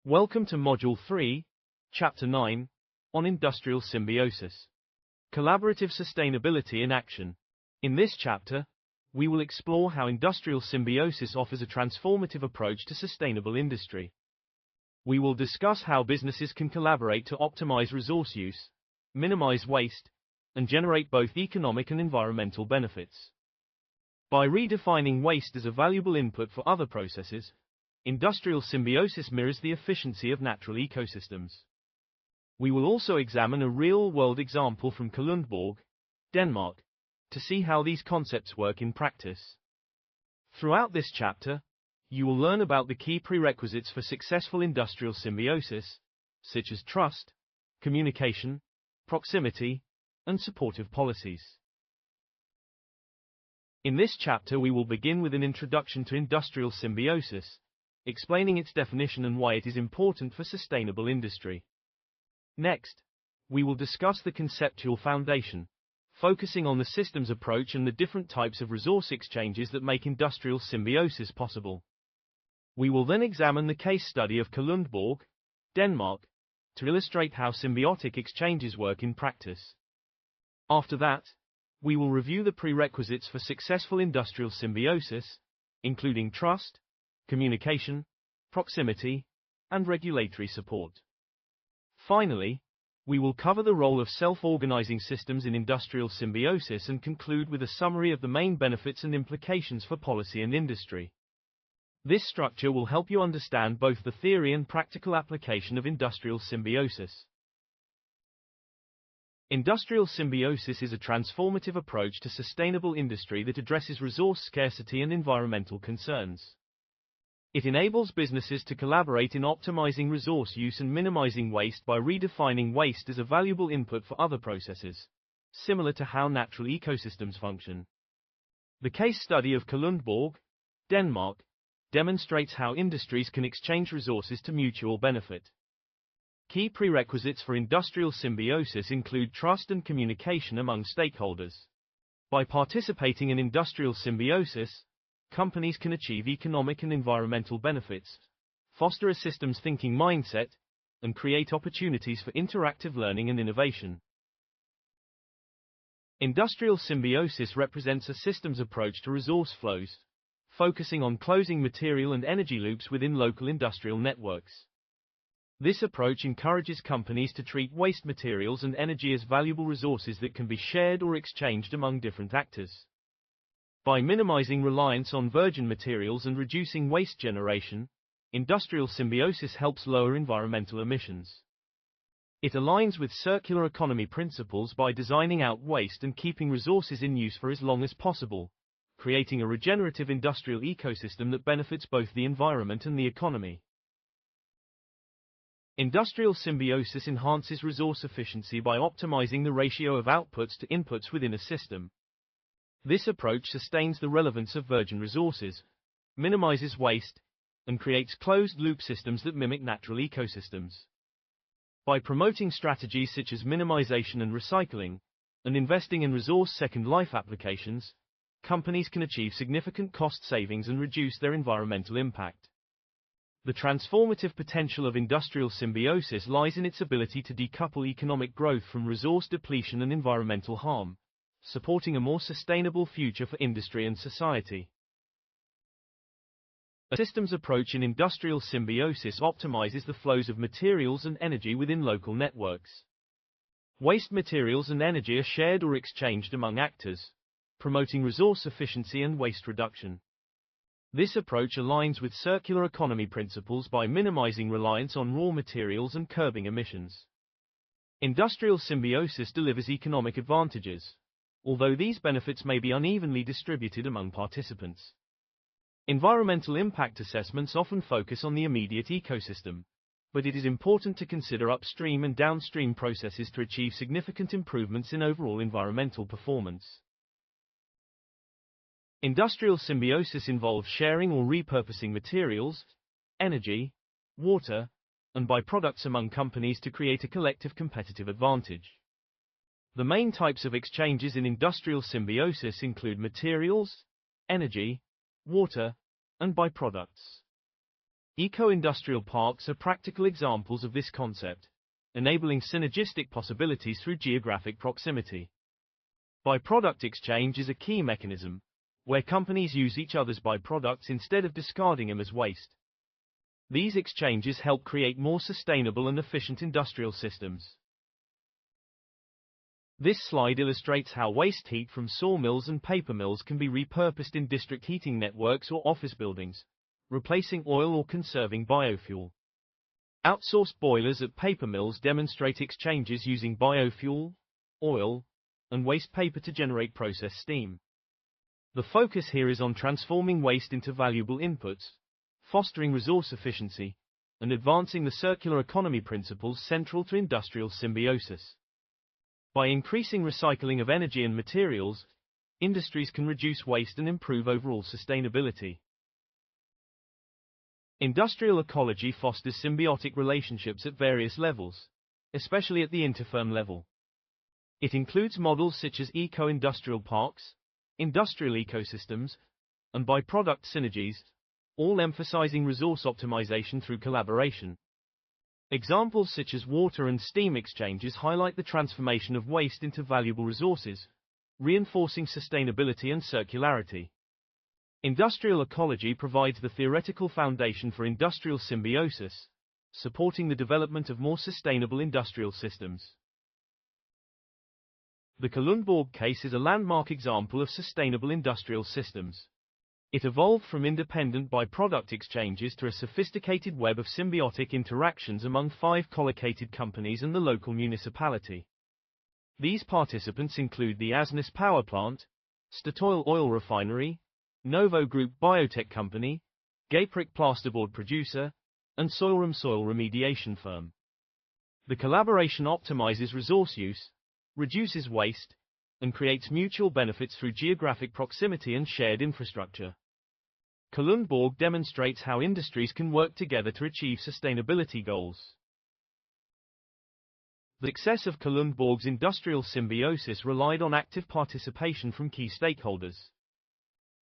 Welcome to Module 3, Chapter 9, on Industrial Symbiosis. Collaborative Sustainability in Action. In this chapter, we will explore how industrial symbiosis offers a transformative approach to sustainable industry. We will discuss how businesses can collaborate to optimize resource use, minimize waste, and generate both economic and environmental benefits. By redefining waste as a valuable input for other processes, industrial symbiosis mirrors the efficiency of natural ecosystems. We will also examine a real-world example from Kalundborg, Denmark, to see how these concepts work in practice. Throughout this chapter, you will learn about the key prerequisites for successful industrial symbiosis, such as trust, communication, proximity, and supportive policies. In this chapter, we will begin with an introduction to industrial symbiosis, explaining its definition and why it is important for sustainable industry. Next, we will discuss the conceptual foundation, focusing on the systems approach and the different types of resource exchanges that make industrial symbiosis possible. We will then examine the case study of Kalundborg, Denmark, to illustrate how symbiotic exchanges work in practice. After that, we will review the prerequisites for successful industrial symbiosis, including trust, communication, proximity, and regulatory support. Finally, we will cover the role of self-organizing systems in industrial symbiosis and conclude with a summary of the main benefits and implications for policy and industry. This structure will help you understand both the theory and practical application of industrial symbiosis. Industrial symbiosis is a transformative approach to sustainable industry that addresses resource scarcity and environmental concerns. It enables businesses to collaborate in optimizing resource use and minimizing waste by redefining waste as a valuable input for other processes, similar to how natural ecosystems function. The case study of Kalundborg, Denmark, demonstrates how industries can exchange resources to mutual benefit. Key prerequisites for industrial symbiosis include trust and communication among stakeholders. By participating in industrial symbiosis, companies can achieve economic and environmental benefits, foster a systems thinking mindset, and create opportunities for interactive learning and innovation. Industrial symbiosis represents a systems approach to resource flows, focusing on closing material and energy loops within local industrial networks. This approach encourages companies to treat waste materials and energy as valuable resources that can be shared or exchanged among different actors. By minimizing reliance on virgin materials and reducing waste generation, industrial symbiosis helps lower environmental emissions. It aligns with circular economy principles by designing out waste and keeping resources in use for as long as possible, creating a regenerative industrial ecosystem that benefits both the environment and the economy. Industrial symbiosis enhances resource efficiency by optimizing the ratio of outputs to inputs within a system. This approach sustains the relevance of virgin resources, minimizes waste, and creates closed-loop systems that mimic natural ecosystems. By promoting strategies such as minimization and recycling, and investing in resource second life applications, companies can achieve significant cost savings and reduce their environmental impact. The transformative potential of industrial symbiosis lies in its ability to decouple economic growth from resource depletion and environmental harm, supporting a more sustainable future for industry and society. A systems approach in industrial symbiosis optimizes the flows of materials and energy within local networks. Waste materials and energy are shared or exchanged among actors, promoting resource efficiency and waste reduction. This approach aligns with circular economy principles by minimizing reliance on raw materials and curbing emissions. Industrial symbiosis delivers economic advantages, although these benefits may be unevenly distributed among participants. Environmental impact assessments often focus on the immediate ecosystem, but it is important to consider upstream and downstream processes to achieve significant improvements in overall environmental performance. Industrial symbiosis involves sharing or repurposing materials, energy, water, and byproducts among companies to create a collective competitive advantage. The main types of exchanges in industrial symbiosis include materials, energy, water, and byproducts. Eco-industrial parks are practical examples of this concept, enabling synergistic possibilities through geographic proximity. By-product exchange is a key mechanism, where companies use each other's byproducts instead of discarding them as waste. These exchanges help create more sustainable and efficient industrial systems. This slide illustrates how waste heat from sawmills and paper mills can be repurposed in district heating networks or office buildings, replacing oil or conserving biofuel. Outsourced boilers at paper mills demonstrate exchanges using biofuel, oil, and waste paper to generate process steam. The focus here is on transforming waste into valuable inputs, fostering resource efficiency, and advancing the circular economy principles central to industrial symbiosis. By increasing recycling of energy and materials, industries can reduce waste and improve overall sustainability. Industrial ecology fosters symbiotic relationships at various levels, especially at the interfirm level. It includes models such as eco-industrial parks, industrial ecosystems, and by-product synergies, all emphasizing resource optimization through collaboration. Examples such as water and steam exchanges highlight the transformation of waste into valuable resources, reinforcing sustainability and circularity. Industrial ecology provides the theoretical foundation for industrial symbiosis, supporting the development of more sustainable industrial systems. The Kalundborg case is a landmark example of sustainable industrial systems. It evolved from independent by-product exchanges to a sophisticated web of symbiotic interactions among 5 collocated companies and the local municipality. These participants include the Asnæs power plant, Statoil oil refinery, Novo Group biotech company, Gayprick plasterboard producer, and Soilrum soil remediation firm. The collaboration optimizes resource use, reduces waste, and creates mutual benefits through geographic proximity and shared infrastructure. Kalundborg demonstrates how industries can work together to achieve sustainability goals. The success of Kalundborg's industrial symbiosis relied on active participation from key stakeholders.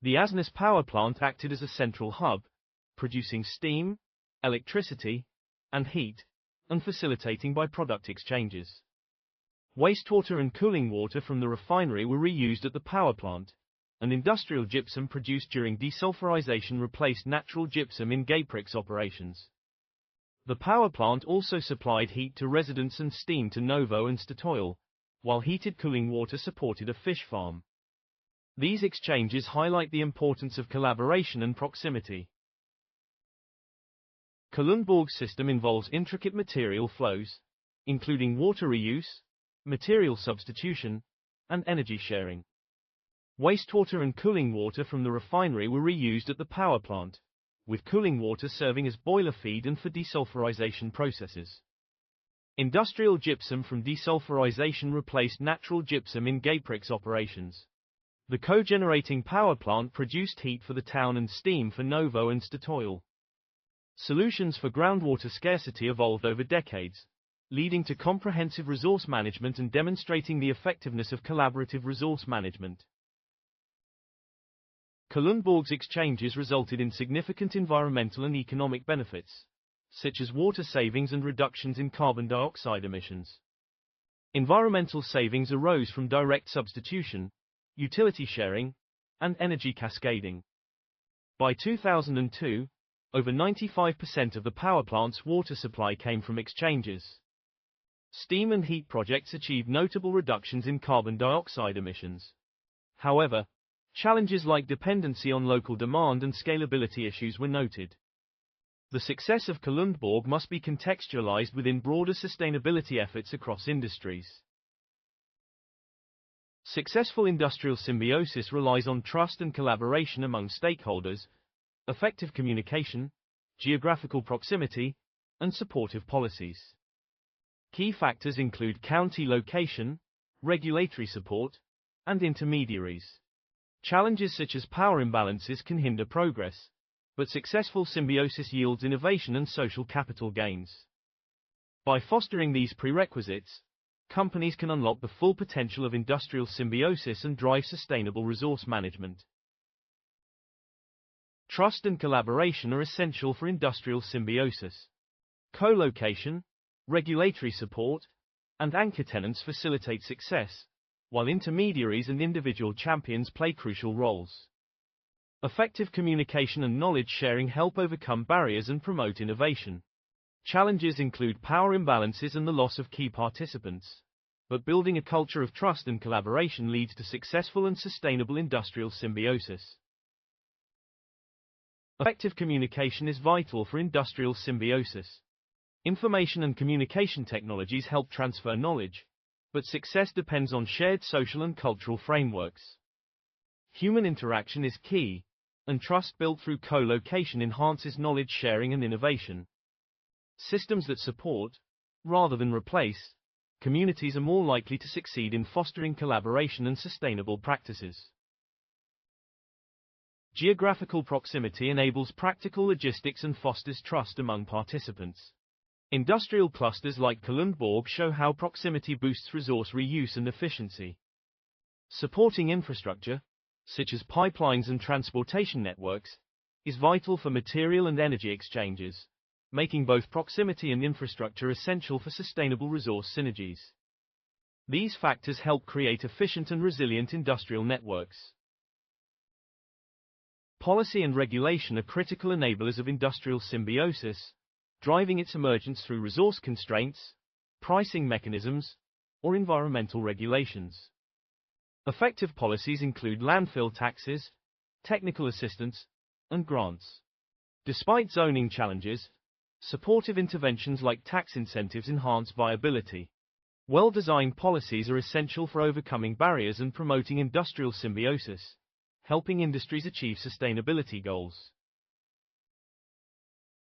The Asnæs power plant acted as a central hub, producing steam, electricity, and heat, and facilitating by-product exchanges. Wastewater and cooling water from the refinery were reused at the power plant, and industrial gypsum produced during desulfurization replaced natural gypsum in Gayprick's operations. The power plant also supplied heat to residents and steam to Novo and Statoil, while heated cooling water supported a fish farm. These exchanges highlight the importance of collaboration and proximity. Kalundborg's system involves intricate material flows, including water reuse, material substitution, and energy sharing. Wastewater and cooling water from the refinery were reused at the power plant, with cooling water serving as boiler feed and for desulfurization processes. Industrial gypsum from desulfurization replaced natural gypsum in Gayprick's operations. The co-generating power plant produced heat for the town and steam for Novo and Statoil. Solutions for groundwater scarcity evolved over decades, leading to comprehensive resource management and demonstrating the effectiveness of collaborative resource management. Kalundborg's exchanges resulted in significant environmental and economic benefits, such as water savings and reductions in carbon dioxide emissions. Environmental savings arose from direct substitution, utility sharing, and energy cascading. By 2002, over 95% of the power plant's water supply came from exchanges. Steam and heat projects achieved notable reductions in carbon dioxide emissions. However, challenges like dependency on local demand and scalability issues were noted. The success of Kalundborg must be contextualized within broader sustainability efforts across industries. Successful industrial symbiosis relies on trust and collaboration among stakeholders, effective communication, geographical proximity, and supportive policies. Key factors include county location, regulatory support, and intermediaries. Challenges such as power imbalances can hinder progress, but successful symbiosis yields innovation and social capital gains. By fostering these prerequisites, companies can unlock the full potential of industrial symbiosis and drive sustainable resource management. Trust and collaboration are essential for industrial symbiosis. Co-location, regulatory support, and anchor tenants facilitate success, while intermediaries and individual champions play crucial roles. Effective communication and knowledge sharing help overcome barriers and promote innovation. Challenges include power imbalances and the loss of key participants, but building a culture of trust and collaboration leads to successful and sustainable industrial symbiosis. Effective communication is vital for industrial symbiosis. Information and communication technologies help transfer knowledge, but success depends on shared social and cultural frameworks. Human interaction is key, and trust built through co-location enhances knowledge sharing and innovation. Systems that support, rather than replace, communities are more likely to succeed in fostering collaboration and sustainable practices. Geographical proximity enables practical logistics and fosters trust among participants. Industrial clusters like Kalundborg show how proximity boosts resource reuse and efficiency. Supporting infrastructure, such as pipelines and transportation networks, is vital for material and energy exchanges, making both proximity and infrastructure essential for sustainable resource synergies. These factors help create efficient and resilient industrial networks. Policy and regulation are critical enablers of industrial symbiosis, driving its emergence through resource constraints, pricing mechanisms, or environmental regulations. Effective policies include landfill taxes, technical assistance, and grants. Despite zoning challenges, supportive interventions like tax incentives enhance viability. Well-designed policies are essential for overcoming barriers and promoting industrial symbiosis, helping industries achieve sustainability goals.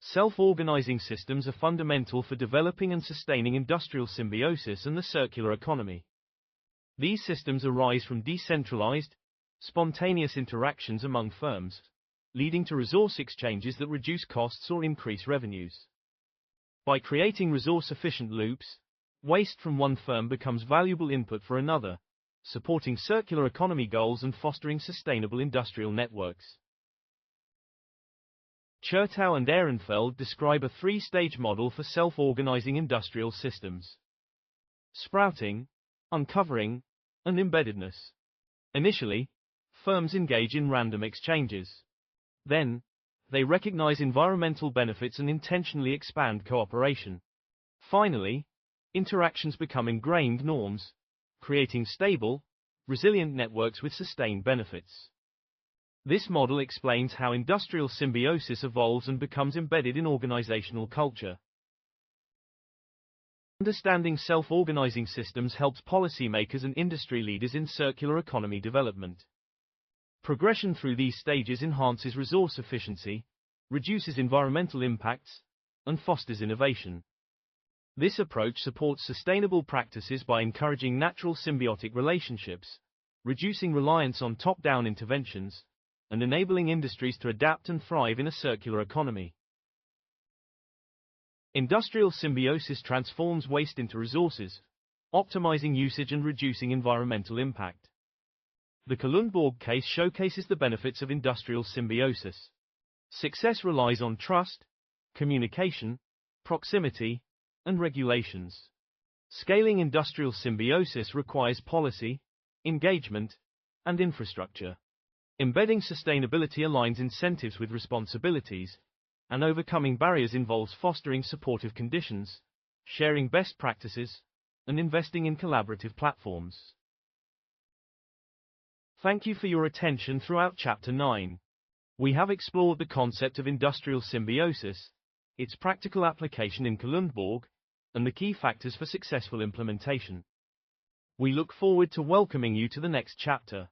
Self-organizing systems are fundamental for developing and sustaining industrial symbiosis and the circular economy. These systems arise from decentralized, spontaneous interactions among firms, leading to resource exchanges that reduce costs or increase revenues. By creating resource-efficient loops, waste from one firm becomes valuable input for another, supporting circular economy goals and fostering sustainable industrial networks. Chertow and Ehrenfeld describe a three-stage model for self-organizing industrial systems: sprouting, uncovering, and embeddedness. Initially, firms engage in random exchanges. Then, they recognize environmental benefits and intentionally expand cooperation. Finally, interactions become ingrained norms, creating stable, resilient networks with sustained benefits. This model explains how industrial symbiosis evolves and becomes embedded in organizational culture. Understanding self-organizing systems helps policymakers and industry leaders in circular economy development. Progression through these stages enhances resource efficiency, reduces environmental impacts, and fosters innovation. This approach supports sustainable practices by encouraging natural symbiotic relationships, reducing reliance on top-down interventions, and enabling industries to adapt and thrive in a circular economy. Industrial symbiosis transforms waste into resources, optimizing usage and reducing environmental impact. The Kalundborg case showcases the benefits of industrial symbiosis. Success relies on trust, communication, proximity, and regulations. Scaling industrial symbiosis requires policy, engagement, and infrastructure. Embedding sustainability aligns incentives with responsibilities, and overcoming barriers involves fostering supportive conditions, sharing best practices, and investing in collaborative platforms. Thank you for your attention throughout Chapter 9. We have explored the concept of industrial symbiosis, its practical application in Kalundborg, and the key factors for successful implementation. We look forward to welcoming you to the next chapter.